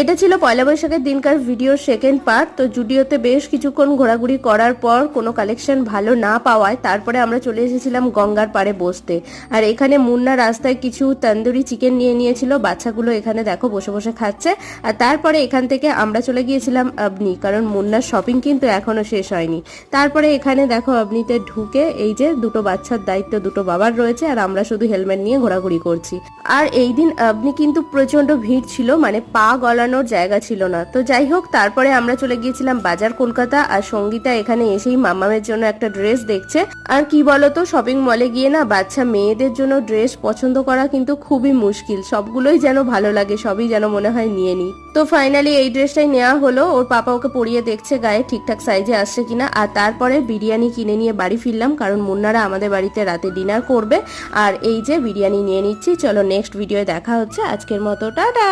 এটা ছিল পয়লা বৈশাখের দিনকার ভিডিওর সেকেন্ড পার্ট। তো জুডিওতে বেশ কিছুক্ষণ ঘোরাঘুরি করার পর কোনো কালেকশন ভালো না পাওয়ায় তারপরে আমরা চলে এসেছিলাম গঙ্গার পাড়ে বসতে। আর এখানে মুন্না রাস্তায় কিছু তন্দুরি চিকেন নিয়ে নিয়েছিল, বাচ্চাগুলো এখানে দেখো বসে বসে খাচ্ছে। আর তারপরে এখান থেকে আমরা চলে গিয়েছিলাম আবনি, কারণ মুন্নার শপিং কিন্তু এখনো শেষ হয়নি। তারপরে এখানে দেখো আবনিতে ঢুকে এই যে দুটো বাচ্চার দায়িত্ব দুটো বাবার রয়েছে, আর আমরা শুধু হেলমেট নিয়ে ঘোরাঘুরি করছি। আর এই দিন আবনি কিন্তু প্রচন্ড ভিড় ছিল, মানে পা গলানোর জায়গা ছিল না। তো যাই হোক, তারপরে আমরা চলে গিয়েছিলাম বাজার কলকাতা। আর সঙ্গীতা এখানে এসেই মামামের জন্য একটা ড্রেস দেখছে। আর কি বলতো, শপিং মলে গিয়ে না বাচ্চা মেয়েদের জন্য ড্রেস পছন্দ করা কিন্তু খুবই মুশকিল, সবগুলোই যেন ভালো লাগে, সবই যেন মনে হয় নিয়ে নি। তো ফাইনালি এই ড্রেসটাই নেওয়া হলো, ওর পাপা ওকে পরিয়ে দেখছে গায়ে ঠিকঠাক সাইজে আসছে কিনা। আর তারপরে বিরিয়ানি কিনে নিয়ে বাড়ি ফিরলাম, কারণ মুন্নারা আমাদের বাড়িতে রাতে ডিনার করবে। আর এই যে বিরিয়ানি নিয়ে নিচ্ছি, চলো নেক্সট ভিডিওয়ে দেখা হচ্ছে। আজকের মতো টাটা।